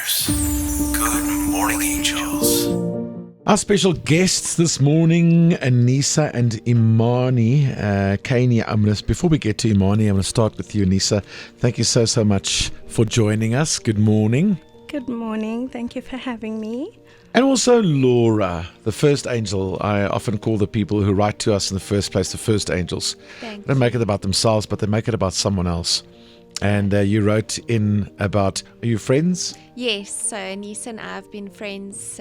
Vouchers. Good morning, angels. Our special guests this morning, Aneesa and Imani Kaynie. Before we get to Imani, I'm going to start with you, Aneesa. Thank you so much for joining us. Good morning. Good morning. Thank you for having me. And also Laura, the first angel. I often call the people who write to us in the first place the first angels. Thanks. They don't make it about themselves, but they make it about someone else. And you wrote in about, are you friends? Yes, so Aneesa and I have been friends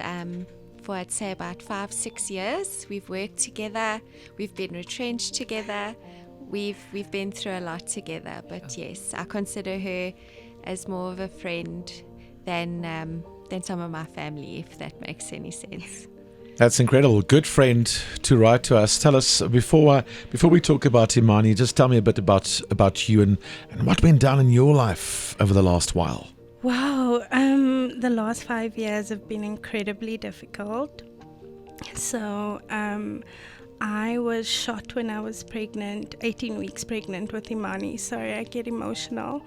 for I'd say about 5-6 years. We've worked together, we've been retrenched together, we've been through a lot together. But yes, I consider her as more of a friend than some of my family, if that makes any sense. That's incredible. Good friend to write to us. Tell us, before we talk about Imani, just tell me a bit about you and what went down in your life over the last while. Wow. The last 5 years have been incredibly difficult. So I was shot when I was pregnant, 18 weeks pregnant with Imani. Sorry, I get emotional.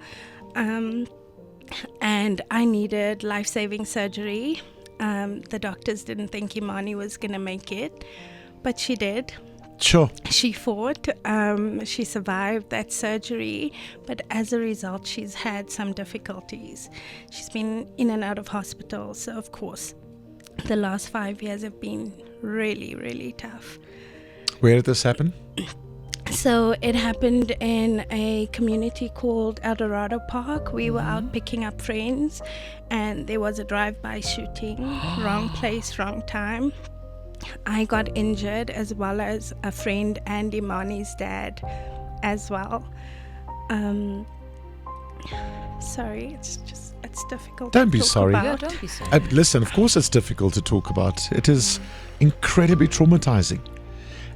And I needed life-saving surgery. The doctors didn't think Imani was going to make it, but she did. Sure. She fought. She survived that surgery, but as a result, she's had some difficulties. She's been in and out of hospital, so of course, the last 5 years have been really, really tough. Where did this happen? So it happened in a community called El Dorado Park. We were out picking up friends, and there was a drive-by shooting. Wrong place, wrong time. I got injured, as well as a friend and Imani's dad as well. Sorry, it's difficult. Don't to be talk sorry. about. Yeah, don't be sorry. Listen, of course it's difficult to talk about. It is incredibly traumatizing.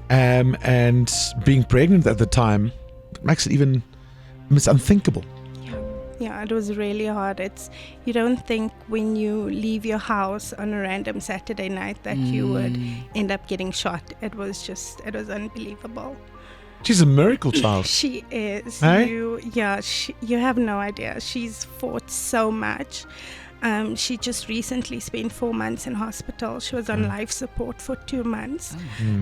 And being pregnant at the time makes it it's unthinkable. Yeah, it was really hard. You don't think when you leave your house on a random Saturday night that you would end up getting shot. It was unbelievable. She's a miracle child. She is. Hey? You have no idea. She's fought so much. She just recently spent 4 months in hospital. She was on life support for 2 months.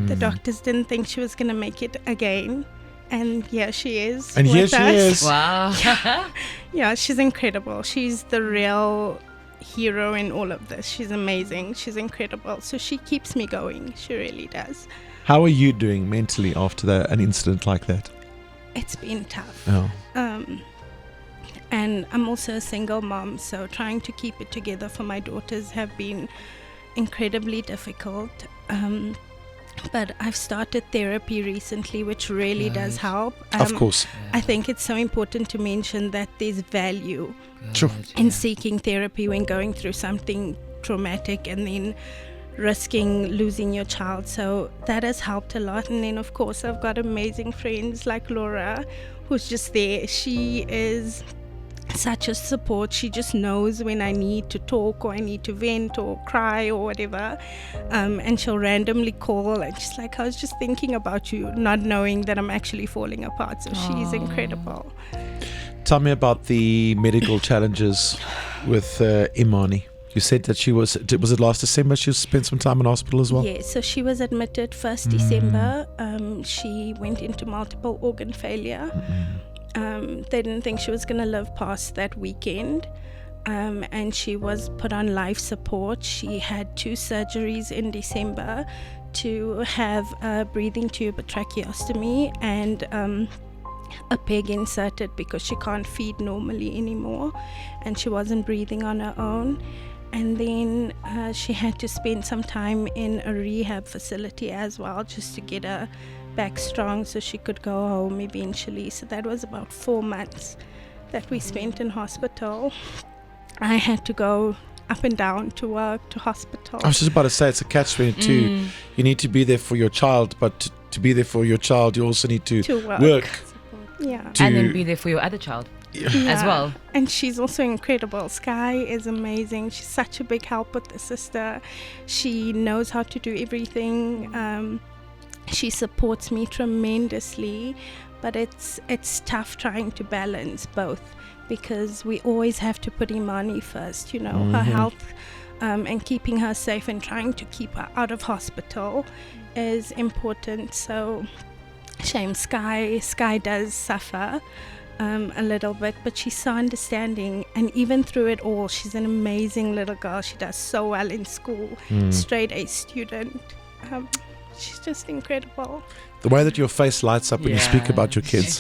The doctors didn't think she was going to make it again. And here she is. And here with she us. is. Wow. Yeah, she's incredible. She's the real hero in all of this. She's amazing. She's incredible. So she keeps me going. She really does. How are you doing mentally after an incident like that? It's been tough. Oh. And I'm also a single mom, so trying to keep it together for my daughters have been incredibly difficult. But I've started therapy recently, which really does help. Of course. I think it's so important to mention that there's value Sure. in seeking therapy when going through something traumatic and then risking losing your child. So that has helped a lot. And then, of course, I've got amazing friends like Laura, who's just there. She is such a support. She just knows when I need to talk or I need to vent or cry or whatever, and she'll randomly call and she's like, I was just thinking about you, not knowing that I'm actually falling apart. So she's incredible. Tell me about the medical challenges with Imani. You said that was it last December she spent some time in hospital as well? Yeah, so she was admitted 1st December. She went into multiple organ failure. They didn't think she was going to live past that weekend, and she was put on life support. She had 2 surgeries in December to have a breathing tube, a tracheostomy, and a peg inserted because she can't feed normally anymore, and she wasn't breathing on her own. And then she had to spend some time in a rehab facility as well, just to get her back strong so she could go home eventually. So that was about 4 months that we spent in hospital. I had to go up and down to work, to hospital. I was just about to say, it's a catch-22. You need to be there for your child, but to be there for your child, you also need to work. Yeah. And then be there for your other child as well. And she's also incredible. Sky is amazing. She's such a big help with the sister. She knows how to do everything. She supports me tremendously, but it's tough trying to balance both because we always have to put Imani first, her health and keeping her safe and trying to keep her out of hospital is important. So shame Sky does suffer a little bit, but she's so understanding, and even through it all, she's an amazing little girl. She does so well in school, straight A student. She's just incredible. The way that your face lights up when you speak about your kids.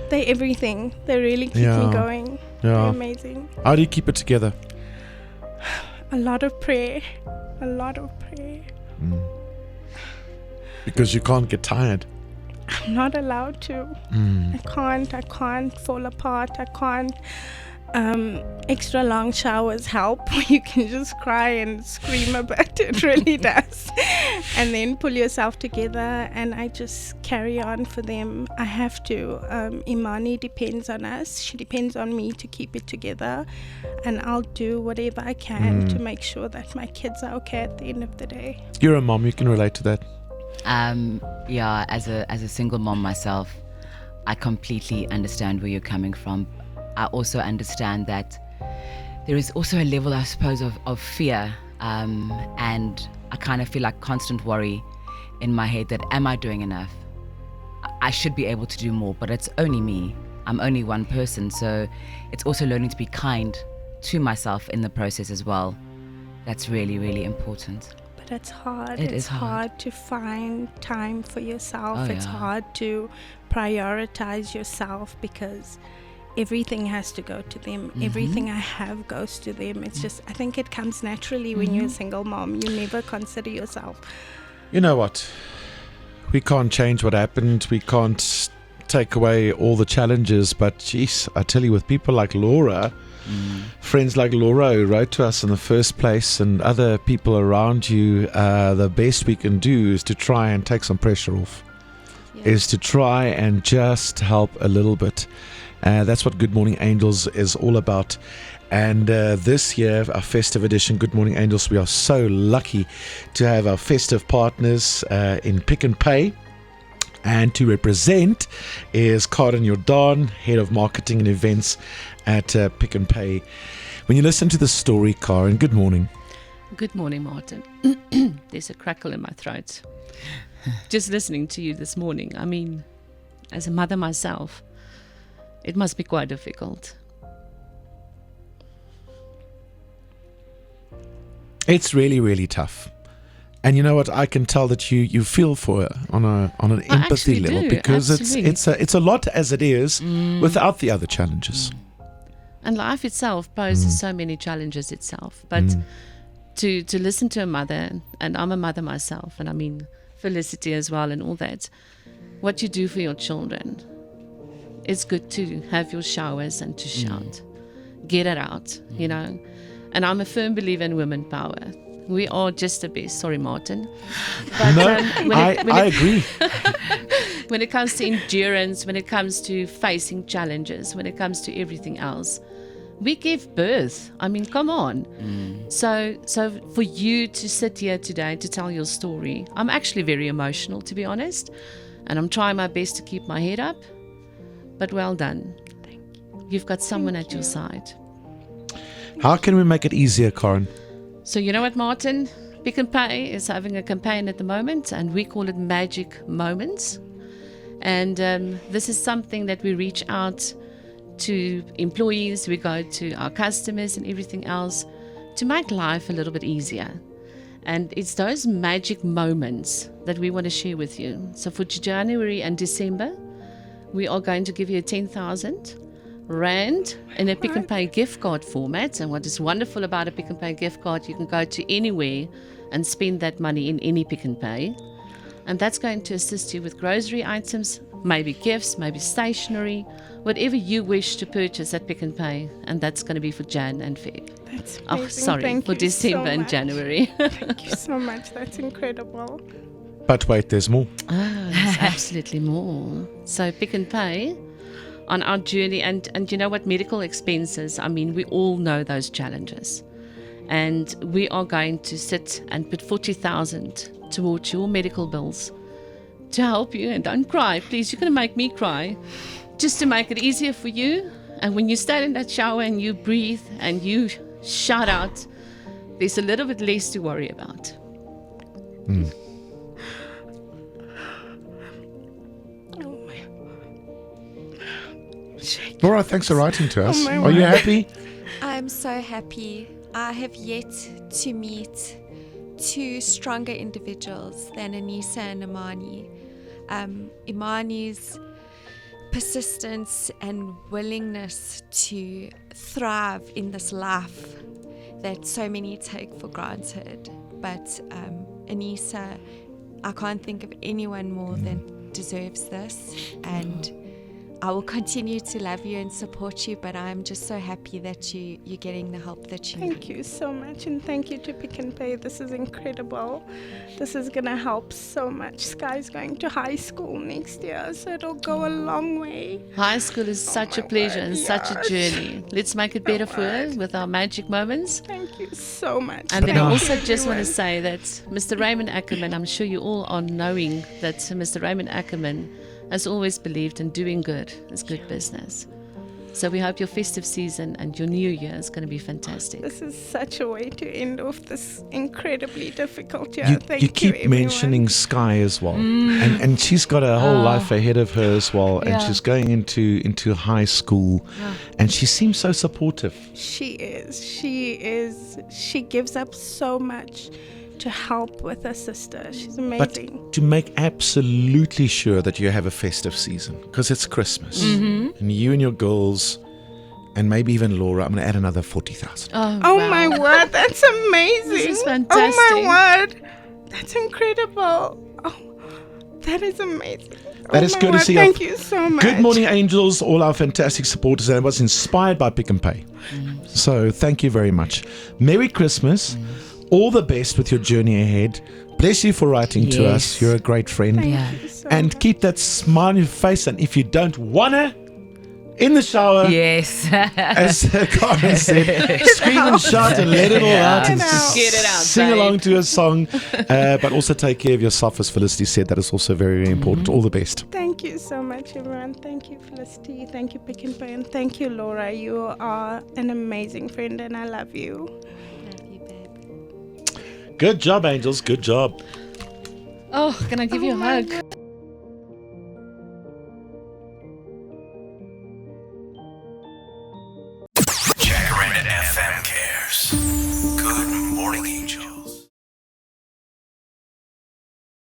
They everything. They really keep me going. They're amazing. How do you keep it together? A lot of prayer. Because you can't get tired. I'm not allowed to. I can't fall apart. I can't. Extra long showers help. You can just cry and scream a bit. It really does. And then pull yourself together, and I just carry on for them. I have to. Imani depends on us. She depends on me to keep it together, and I'll do whatever I can to make sure that my kids are okay at the end of the day. You're a mom, you can relate to that. As a single mom myself, I completely understand where you're coming from. I also understand that there is also a level, I suppose, of fear, and I kind of feel like constant worry in my head that, am I doing enough? I should be able to do more, but it's only me. I'm only one person, so it's also learning to be kind to myself in the process as well. That's really, really important. But it's hard. It's hard to find time for yourself. Oh, it's hard to prioritize yourself because everything has to go to them. Everything I have goes to them. It's just, I think it comes naturally when you're a single mom. You never consider yourself. You know what? We can't change what happened. We can't take away all the challenges. But geez, I tell you, with people like Laura, friends like Laura who wrote to us in the first place, and other people around you, the best we can do is to try and take some pressure off. Is to try and just help a little bit. That's what Good Morning Angels is all about. And this year, our festive edition, Good Morning Angels, we are so lucky to have our festive partners in Pick n Pay. And to represent is Karen Jordan, Head of Marketing and Events at Pick n Pay. When you listen to the story, Karen, good morning. Good morning, Martin. There's a crackle in my throat. Just listening to you this morning, I mean, as a mother myself, it must be quite difficult. It's really, really tough. And you know what? I can tell that you feel for her on an empathy level, do, because absolutely. it's a lot as it is without the other challenges. And life itself poses so many challenges itself. But to listen to a mother, and I'm a mother myself, and I mean Felicity as well and all that, what you do for your children. It's good to have your showers and to shout. Get it out, you know. And I'm a firm believer in women power. We are just the best. Sorry, Martin. But I agree. When it comes to endurance, when it comes to facing challenges, when it comes to everything else, we give birth. I mean, come on. So for you to sit here today to tell your story, I'm actually very emotional, to be honest. And I'm trying my best to keep my head up. But well done. Thank you. You've got someone at your side. How can we make it easier, Karen? So you know what, Martin? Pick n Pay is having a campaign at the moment, and we call it Magic Moments. And this is something that we reach out to employees, we go to our customers and everything else to make life a little bit easier. And it's those magic moments that we want to share with you. So for January and December, we are going to give you a 10,000 Rand in a Pick n Pay gift card format. And what is wonderful about a Pick n Pay gift card, you can go to anywhere and spend that money in any Pick n Pay. And that's going to assist you with grocery items, maybe gifts, maybe stationery, whatever you wish to purchase at Pick n Pay. And that's going to be for Jan and Feb. That's amazing. Thank for December so and much. January. Thank you so much. That's incredible. But wait, there's more. There's absolutely more. So Pick n Pay on our journey, and you know what, medical expenses, I mean, we all know those challenges. And we are going to sit and put 40,000 towards your medical bills to help you. And don't cry, please, you're going to make me cry. Just to make it easier for you And when you stand in that shower and you breathe and you shout out, there's a little bit less to worry about. Oh my. Laura, thanks for writing to us. my Are you word. happy? I'm so happy. I have yet to meet two stronger individuals than Aneesa and Imani. Imani's persistence and willingness to thrive in this life that so many take for granted. But Aneesa, I can't think of anyone more that deserves this, and I will continue to love you and support you, but I'm just so happy that you're getting the help that you need. Thank you so much, and thank you to Pick and Pay. This is incredible. This is going to help so much. Sky's going to high school next year, so it'll go a long way. High school is such a my pleasure word, and such a yes. journey. Let's make it better for her with our magic moments. Thank you so much. And then I Thank also you, just want to everyone. say that Mr. Raymond Ackerman, I'm sure you all are knowing that Mr. Raymond Ackerman has always believed in doing good is good business. So we hope your festive season and your new year is going to be fantastic. This is such a way to end off this incredibly difficult year. You, Thank you keep everyone. mentioning Sky as well, and she's got a whole life ahead of her as well, and Yeah. she's going into high school, and she seems so supportive. She is. She gives up so much to help with her sister. She's amazing. But to make absolutely sure that you have a festive season, because it's Christmas, and you and your girls, and maybe even Laura, I'm going to add another 40,000. Oh wow. my word, that's amazing. This is Oh fantastic. my word. That's incredible. Oh, that is amazing. That Oh is my courtesy word, of Thank you so much. Good morning, angels, all our fantastic supporters, and it was inspired by Pick and Pay. So thank you very much. Merry Christmas. All the best with your journey ahead. Bless you for writing to us. Yes. You're a great friend. Thank Yeah. you so And much. keep that smile on your face. And if you don't wanna, in the shower, Yes. as Karen said, scream and shout and let it all out and Get it out. Get it out, sing babe. along to a song. But also take care of yourself, as Felicity said. That is also very, very important. All the best. Thank you so much, everyone. Thank you, Felicity. Thank you, Pick and Pay. And thank you, Laura. You are an amazing friend, and I love you. Love you, babe. Good job, angels. Good job. Oh, can I give you a hug? Jacaranda FM cares. Good morning, angels.